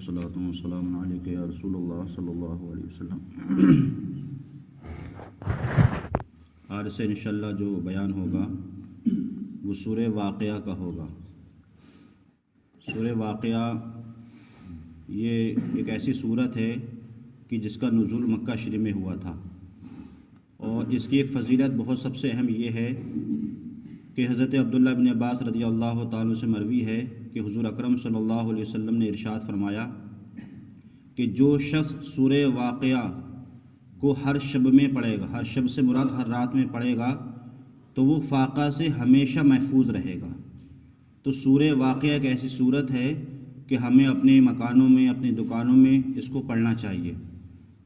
صلاۃ و سلام علیک یا رسول اللہ صلی اللہ علیہ وسلم۔ آج سے انشاءاللہ جو بیان ہوگا وہ سورہ واقعہ کا ہوگا۔ سورہ واقعہ یہ ایک ایسی سورت ہے کہ جس کا نزول مکہ شریف میں ہوا تھا، اور اس کی ایک فضیلت بہت سب سے اہم یہ ہے کہ حضرت عبداللہ بن عباس رضی اللہ تعالیٰ سے مروی ہے کہ حضور اکرم صلی اللہ علیہ وسلم نے ارشاد فرمایا کہ جو شخص سورہ واقعہ کو ہر شب میں پڑھے گا، ہر شب سے مراد ہر رات میں پڑھے گا، تو وہ فاقہ سے ہمیشہ محفوظ رہے گا۔ تو سورہ واقعہ ایک ایسی صورت ہے کہ ہمیں اپنے مکانوں میں، اپنی دکانوں میں اس کو پڑھنا چاہیے،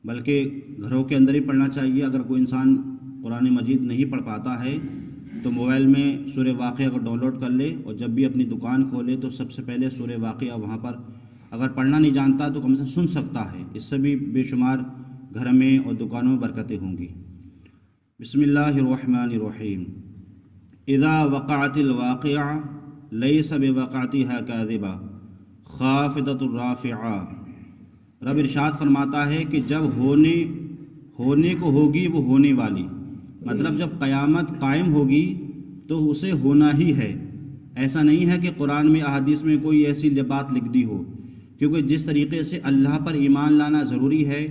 بلکہ گھروں کے اندر ہی پڑھنا چاہیے۔ اگر کوئی انسان قرآن مجید نہیں پڑھ پاتا ہے تو موبائل میں سورہ واقعہ کو ڈاؤن لوڈ کر لے، اور جب بھی اپنی دکان کھولے تو سب سے پہلے سورہ واقعہ وہاں پر، اگر پڑھنا نہیں جانتا تو کم سے کم سن سکتا ہے، اس سے بھی بے شمار گھر میں اور دکانوں میں برکتیں ہوں گی۔ بسم اللہ الرحمن الرحیم۔ اذا وقعت الواقعہ لیس بوقعتها کاذبہ خافضۃ الرافعہ۔ رب ارشاد فرماتا ہے کہ جب ہونے کو ہوگی وہ ہونے والی، مطلب جب قیامت قائم ہوگی تو اسے ہونا ہی ہے۔ ایسا نہیں ہے کہ قرآن میں احادیث میں کوئی ایسی بات لکھ دی ہو، کیونکہ جس طریقے سے اللہ پر ایمان لانا ضروری ہے،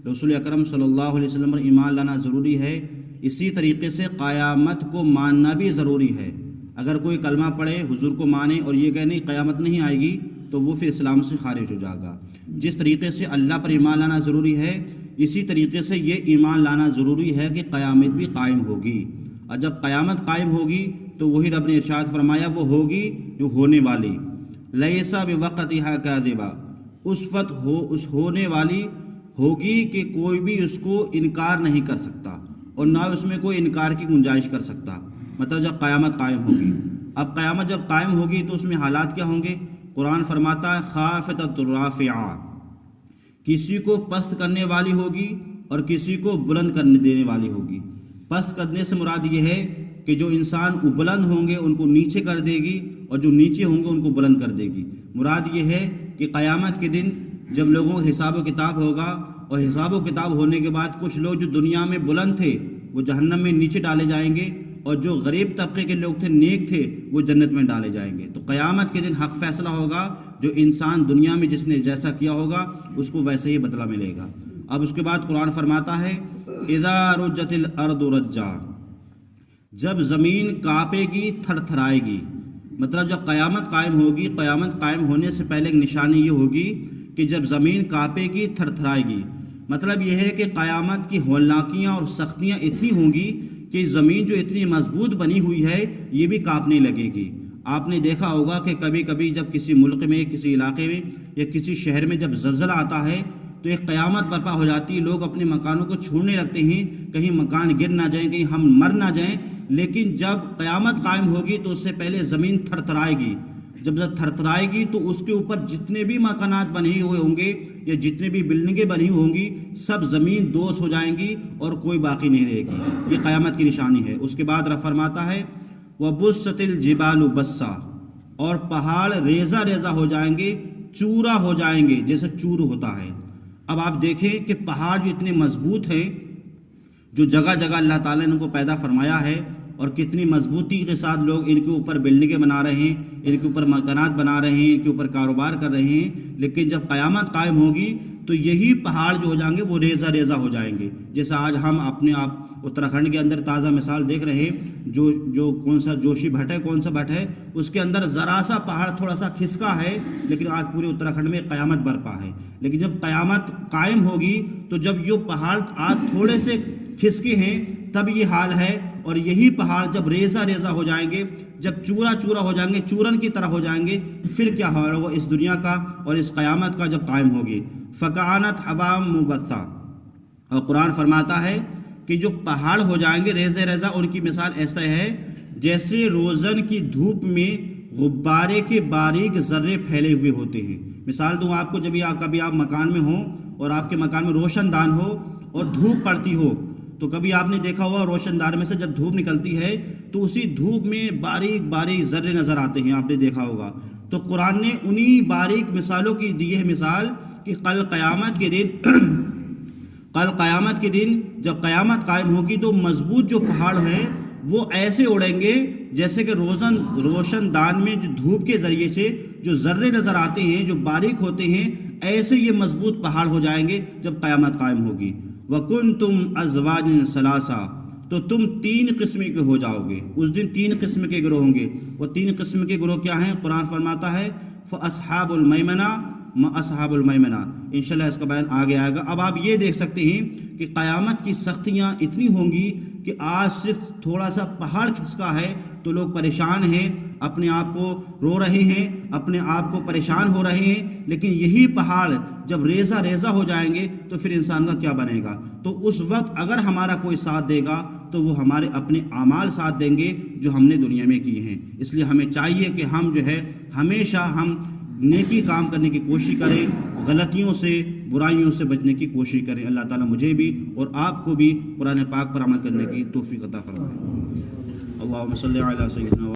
رسول اکرم صلی اللہ علیہ وسلم پر ایمان لانا ضروری ہے، اسی طریقے سے قیامت کو ماننا بھی ضروری ہے۔ اگر کوئی کلمہ پڑھے، حضور کو مانے اور یہ کہ نہیں قیامت نہیں آئے گی، تو وہ پھر اسلام سے خارج ہو جائے گا۔ جس طریقے سے اللہ پر ایمان لانا ضروری ہے، اسی طریقے سے یہ ایمان لانا ضروری ہے کہ قیامت بھی قائم ہوگی، اور جب قیامت قائم ہوگی تو وہی رب نے ارشاد فرمایا وہ ہوگی جو ہونے والی، لیسا بوقتها کاذبہ، اس ہونے والی ہوگی کہ کوئی بھی اس کو انکار نہیں کر سکتا، اور نہ اس میں کوئی انکار کی گنجائش کر سکتا۔ مطلب جب قیامت قائم ہوگی، اب قیامت جب قائم ہوگی تو اس میں حالات کیا ہوں گے؟ قرآن فرماتا ہے خافضۃ الرافعہ، کسی کو پست کرنے والی ہوگی اور کسی کو بلند کرنے دینے والی ہوگی۔ پست کرنے سے مراد یہ ہے کہ جو انسان بلند ہوں گے ان کو نیچے کر دے گی، اور جو نیچے ہوں گے ان کو بلند کر دے گی۔ مراد یہ ہے کہ قیامت کے دن جب لوگوں کا حساب و کتاب ہوگا، اور حساب و کتاب ہونے کے بعد کچھ لوگ جو دنیا میں بلند تھے وہ جہنم میں نیچے ڈالے جائیں گے، اور جو غریب طبقے کے لوگ تھے، نیک تھے، وہ جنت میں ڈالے جائیں گے۔ تو قیامت کے دن حق فیصلہ ہوگا، جو انسان دنیا میں جس نے جیسا کیا ہوگا اس کو ویسے ہی بدلہ ملے گا۔ اب اس کے بعد قرآن فرماتا ہے اذا رجت الارض رجا، جب زمین کانپے گی، تھر تھرائے گی۔ مطلب جب قیامت قائم ہوگی، قیامت قائم ہونے سے پہلے ایک نشانی یہ ہوگی کہ جب زمین کانپے گی، تھر تھرائے گی۔ مطلب یہ ہے کہ قیامت کی ہولناکیاں اور سختیاں اتنی ہوں گی کہ زمین جو اتنی مضبوط بنی ہوئی ہے یہ بھی کانپنے لگے گی۔ آپ نے دیکھا ہوگا کہ کبھی کبھی جب کسی ملک میں، کسی علاقے میں یا کسی شہر میں جب زلزلہ آتا ہے تو ایک قیامت برپا ہو جاتی ہے، لوگ اپنے مکانوں کو چھوڑنے لگتے ہیں، کہیں مکان گر نہ جائیں، کہیں ہم مر نہ جائیں۔ لیکن جب قیامت قائم ہوگی تو اس سے پہلے زمین تھر تھرائے گی۔ جب تھر تھرائے گی تو اس کے اوپر جتنے بھی مکانات بنے ہوئے ہوں گے یا جتنے بھی بلڈنگیں بنی ہوں گی، سب زمین دوز ہو جائیں گی اور کوئی باقی نہیں رہے گی۔ یہ قیامت کی نشانی ہے۔ اس کے بعد رب فرماتا ہے وَبُسَّتِ الْجِبَالُ بَسًّا، اور پہاڑ ریزہ ریزہ ہو جائیں گے، چورا ہو جائیں گے جیسے چور ہوتا ہے۔ اب آپ دیکھیں کہ پہاڑ جو اتنے مضبوط ہیں، جو جگہ جگہ اللہ تعالیٰ نے ان کو پیدا فرمایا ہے، اور کتنی مضبوطی کے ساتھ لوگ ان کے اوپر بلڈنگیں بنا رہے ہیں، ان کے اوپر مکانات بنا رہے ہیں، ان کے اوپر کاروبار کر رہے ہیں، لیکن جب قیامت قائم ہوگی تو یہی پہاڑ جو ہو جائیں گے وہ ریزہ ریزہ ہو جائیں گے۔ جیسا آج ہم اپنے آپ اتراکھنڈ کے اندر تازہ مثال دیکھ رہے ہیں، جو کون سا جوشی بھٹ ہے، کون سا بھٹ ہے، اس کے اندر ذرا سا پہاڑ تھوڑا سا کھسکا ہے، لیکن آج پورے اتراکھنڈ میں قیامت برپا ہے۔ لیکن جب قیامت قائم ہوگی تو جب یہ پہاڑ آج تھوڑے سے کھسکے ہیں تب یہ حال ہے، اور یہی پہاڑ جب ریزہ ریزہ ہو جائیں گے، جب چورا چورا ہو جائیں گے، چورن کی طرح ہو جائیں گے، پھر کیا ہوگا اس دنیا کا اور اس قیامت کا جب قائم ہوگی۔ فَكَانَتْ حَبَاءً مُنبَثًّا، اور قرآن فرماتا ہے کہ جو پہاڑ ہو جائیں گے ریزہ ریزہ، ان کی مثال ایسا ہے جیسے روزن کی دھوپ میں غبارے کے باریک ذرے پھیلے ہوئے ہوتے ہیں۔ مثال دوں آپ کو، جب کبھی آپ مکان میں ہوں اور آپ کے مکان میں روشن دان ہو اور دھوپ پڑتی ہو، تو کبھی آپ نے دیکھا ہوا روشن دان میں سے جب دھوپ نکلتی ہے تو اسی دھوپ میں باریک باریک ذرے نظر آتے ہیں، آپ نے دیکھا ہوگا۔ تو قرآن نے انہی باریک مثالوں کی دی ہے مثال کہ کل قیامت کے دن جب قیامت قائم ہوگی تو مضبوط جو پہاڑ ہیں وہ ایسے اڑیں گے جیسے کہ روشن دان میں جو دھوپ کے ذریعے سے جو ذرے نظر آتے ہیں جو باریک ہوتے ہیں، ایسے یہ مضبوط پہاڑ ہو جائیں گے جب قیامت قائم ہوگی۔ وَكُنْتُمْ أَزْوَاجًا ثَلَاثًا، تو تم 3 قسم کے ہو جاؤ گے، اس دن 3 قسم کے گروہ ہوں گے۔ وہ 3 قسم کے گروہ کیا ہیں؟ قرآن فرماتا ہے فَأَصْحَابُ الْمَيْمَنَةِ ما اصحاب المیمنہ، انشاءاللہ اس کا بیان آگے آئے گا۔ اب آپ یہ دیکھ سکتے ہیں کہ قیامت کی سختیاں اتنی ہوں گی کہ آج صرف تھوڑا سا پہاڑ کھسکا ہے تو لوگ پریشان ہیں، اپنے آپ کو رو رہے ہیں، اپنے آپ کو پریشان ہو رہے ہیں، لیکن یہی پہاڑ جب ریزہ ہو جائیں گے تو پھر انسان کا کیا بنے گا؟ تو اس وقت اگر ہمارا کوئی ساتھ دے گا تو وہ ہمارے اپنے اعمال ساتھ دیں گے جو ہم نے دنیا میں کیے ہیں۔ اس لیے ہمیں چاہیے کہ ہم جو ہے ہمیشہ ہم نیکی کام کرنے کی کوشش کریں، غلطیوں سے برائیوں سے بچنے کی کوشش کریں۔ اللہ تعالیٰ مجھے بھی اور آپ کو بھی قرآن پاک پر عمل کرنے کی توفیق عطا فرمائے۔ اللہم صلی علی سیدنا